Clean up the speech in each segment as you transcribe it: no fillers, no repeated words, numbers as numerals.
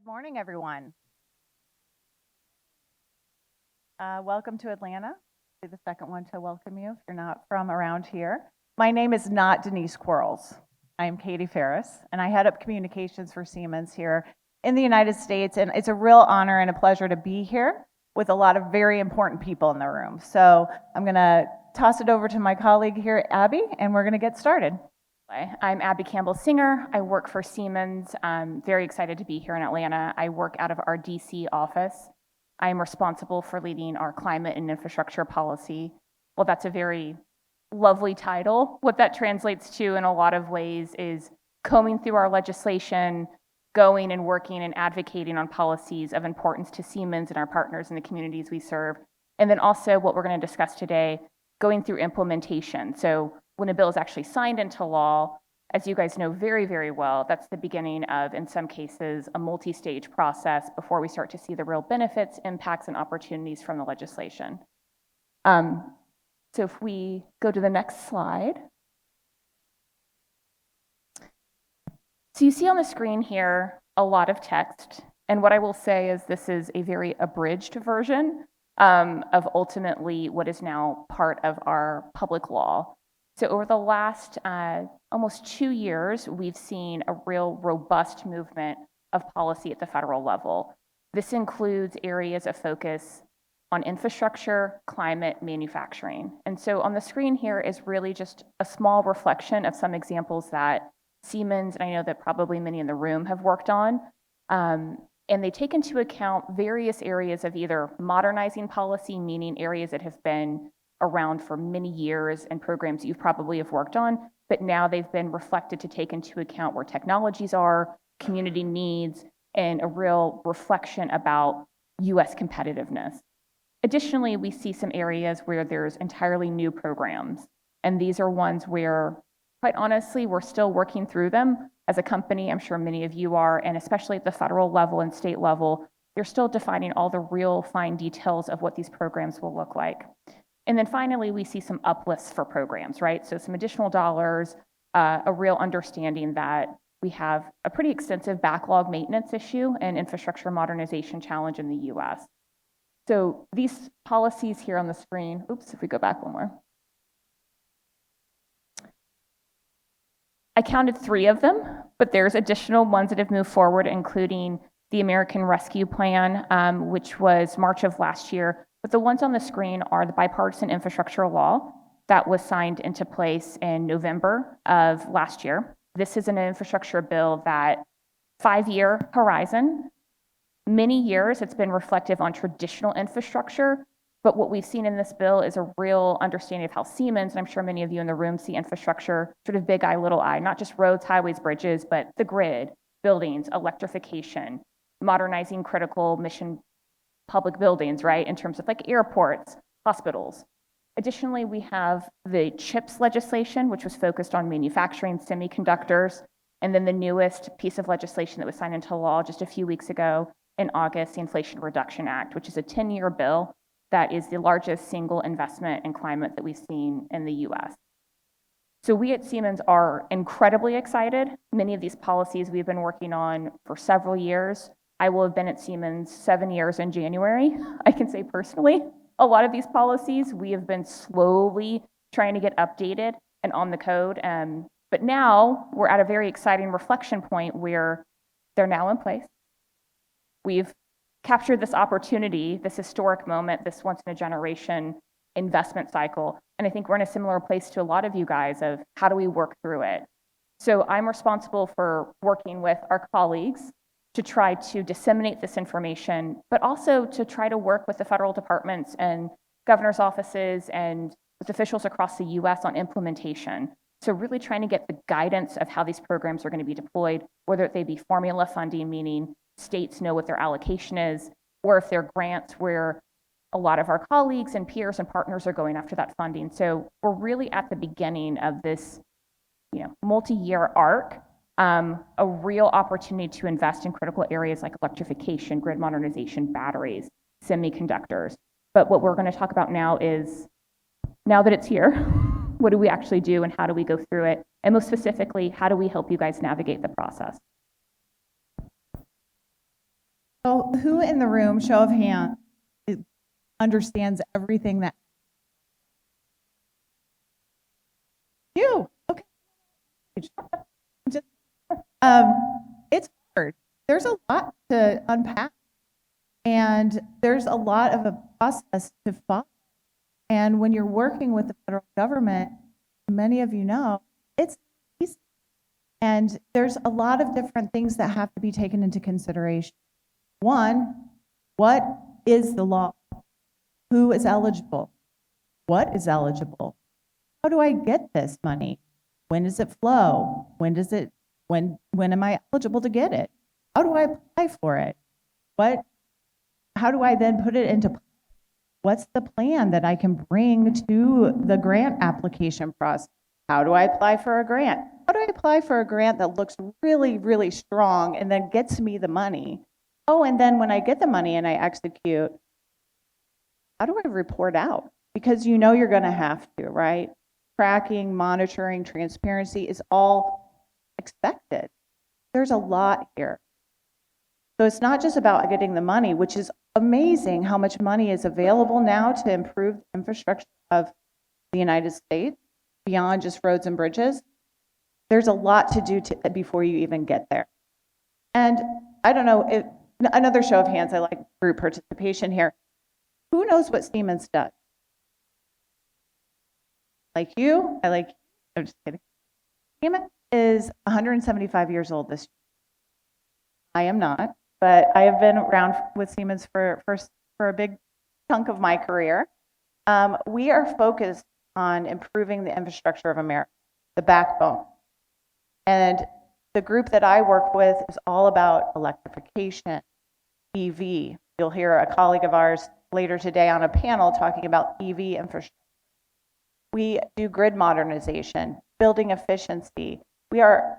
Good morning, everyone. Welcome to Atlanta. I'll be the second one to welcome you if you're not from around here. My name is not Denise Quarles. I am Katie Ferris, and I head up communications for Siemens here in the United States, and it's a real honor and a pleasure to be here with a lot of very important people in the room. So I'm going to toss it over to my colleague here, Abby, and we're going to get started. I'm Abby Campbell Singer. I work for Siemens. I'm very excited to be here in Atlanta. I work out of our DC office. I am responsible for leading our climate and infrastructure policy. Well, that's a very lovely title. What that translates to in a lot of ways is combing through our legislation, going and working and advocating on policies of importance to Siemens and our partners in the communities we serve. And then also what we're going to discuss today, going through implementation. So when a bill is actually signed into law, as you guys know very, very well, that's the beginning of, in some cases, a multi-stage process before we start to see the real benefits, impacts, and opportunities from the legislation. So if we go to the next slide. So you see on the screen here a lot of text, and what I will say is this is a very abridged version of ultimately what is now part of our public law. So over the last almost 2 years, we've seen a real robust movement of policy at the federal level. This includes areas of focus on infrastructure, climate, manufacturing. And so on the screen here is really just a small reflection of some examples that Siemens, and I know that probably many in the room have worked on, and they take into account various areas of either modernizing policy, meaning areas that have been around for many years and programs you probably have worked on, but now they've been reflected to take into account where technologies are, community needs, and a real reflection about US competitiveness. Additionally, we see some areas where there's entirely new programs, and these are ones where, quite honestly, we're still working through them as a company. I'm sure many of you are, and especially at the federal level and state level, they're still defining all the real fine details of what these programs will look like. And then finally, we see some uplifts for programs, right? So some additional dollars, a real understanding that we have a pretty extensive backlog maintenance issue and infrastructure modernization challenge in the US. So these policies here on the screen, oops, if we go back one more. I counted 3 of them, but there's additional ones that have moved forward, including the American Rescue Plan, which was March of last year. But the ones on the screen are the bipartisan infrastructure law that was signed into place in November of last year. This is an infrastructure bill that 5-year horizon, many years it's been reflective on traditional infrastructure, but what we've seen in this bill is a real understanding of how Siemens, and I'm sure many of you in the room see infrastructure, sort of big I, little I, not just roads, highways, bridges, but the grid, buildings, electrification, modernizing critical mission public buildings, right, in terms of like airports, hospitals. Additionally, we have the CHIPS legislation, which was focused on manufacturing semiconductors, and then the newest piece of legislation that was signed into law just a few weeks ago in August, the Inflation Reduction Act, which is a 10-year bill that is the largest single investment in climate that we've seen in the US. So we at Siemens are incredibly excited. Many of these policies we've been working on for several years. I will have been at Siemens 7 years in January. I can say personally, a lot of these policies we have been slowly trying to get updated and on the code. But now we're at a very exciting reflection point where they're now in place. We've captured this opportunity, this historic moment, this once in a generation investment cycle. And I think we're in a similar place to a lot of you guys of how do we work through it? So I'm responsible for working with our colleagues to try to disseminate this information, but also to try to work with the federal departments and governor's offices and with officials across the US on implementation. So really trying to get the guidance of how these programs are going to be deployed, whether they be formula funding, meaning states know what their allocation is, or if they're grants where a lot of our colleagues and peers and partners are going after that funding. So we're really at the beginning of this, multi-year arc. A real opportunity to invest in critical areas like electrification, grid modernization, batteries, semiconductors. But what we're going to talk about now is, now that it's here, what do we actually do and how do we go through it? And most specifically, how do we help you guys navigate the process? So who in the room, show of hands, understands everything that you? Okay. Just, it's hard. There's a lot to unpack, and there's a lot of a process to follow. And when you're working with the federal government, many of you know, it's easy. And there's a lot of different things that have to be taken into consideration. One, what is the law? Who is eligible? What is eligible? How do I get this money? When does it flow? When am I eligible to get it? How do I apply for it? How do I then put it into place? What's the plan that I can bring to the grant application process? How do I apply for a grant? How do I apply for a grant that looks really, really strong and then gets me the money? Oh, and then when I get the money and I execute, how do I report out? Because you know you're going to have to, right? Tracking, monitoring, transparency is all expected. There's a lot here. So it's not just about getting the money, which is amazing how much money is available now to improve the infrastructure of the United States beyond just roads and bridges. There's a lot to do before you even get there. And I don't know, another show of hands, I like group participation here. Who knows what Siemens does? Like you, I'm just kidding. Siemens is 175 years old this year. I am not, but I have been around with Siemens for a big chunk of my career. We are focused on improving the infrastructure of America, the backbone. And the group that I work with is all about electrification, EV. You'll hear a colleague of ours later today on a panel talking about EV infrastructure. We do grid modernization, building efficiency. We are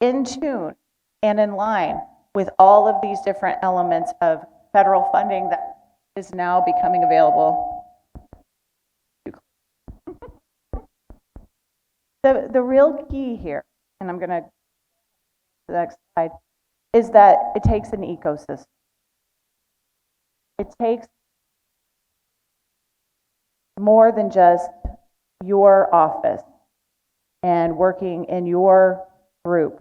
in tune and in line with all of these different elements of federal funding that is now becoming available. The real key here, and I'm going to the next slide, is that it takes an ecosystem. It takes more than just your office and working in your group.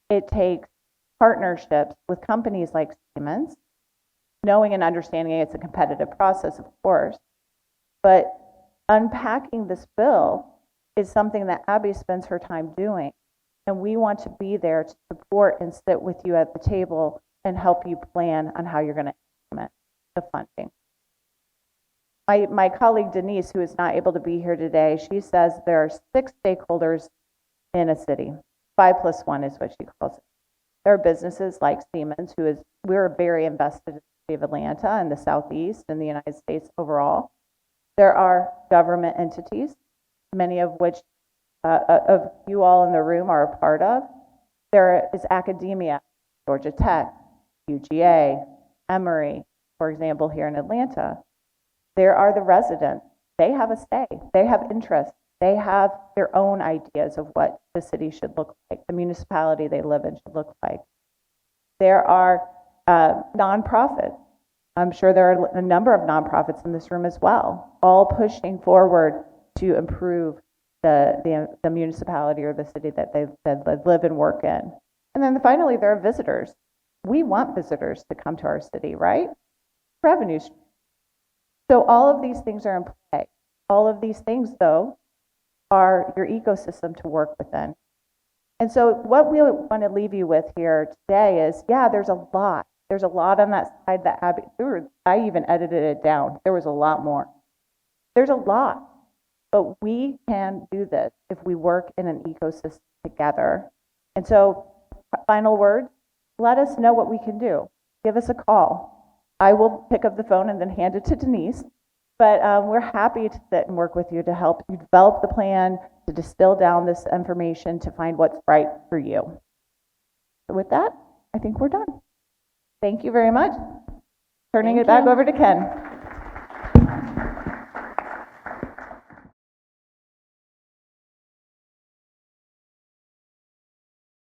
It takes partnerships with companies like Siemens, knowing and understanding it's a competitive process, of course, but unpacking this bill is something that Abby spends her time doing. And we want to be there to support and sit with you at the table and help you plan on how you're going to implement the funding. My colleague Denise, who is not able to be here today, she says there are 6 stakeholders in a city. 5 plus 1 is what she calls it. There are businesses like Siemens, we're very invested in the city of Atlanta and the Southeast and the United States overall. There are government entities, many of which of you all in the room are a part of. There is academia, Georgia Tech, UGA, Emory, for example, here in Atlanta. There are the residents. They have a say. They have interest. They have their own ideas of what the city should look like, the municipality they live in should look like. There are nonprofits. I'm sure there are a number of nonprofits in this room as well, all pushing forward to improve the municipality or the city that they live and work in. And then finally, there are visitors. We want visitors to come to our city, right? Revenue stream. So all of these things are in play. All of these things, though, are your ecosystem to work within. And so what we want to leave you with here today is, yeah, there's a lot. There's a lot on that side that Abby, I even edited it down. There was a lot more. There's a lot. But we can do this if we work in an ecosystem together. And so, final word, let us know what we can do. Give us a call. I will pick up the phone and then hand it to Denise. But we're happy to sit and work with you to help you develop the plan, to distill down this information, to find what's right for you. So with that, I think we're done. Thank you very much. Turning it back over to Ken.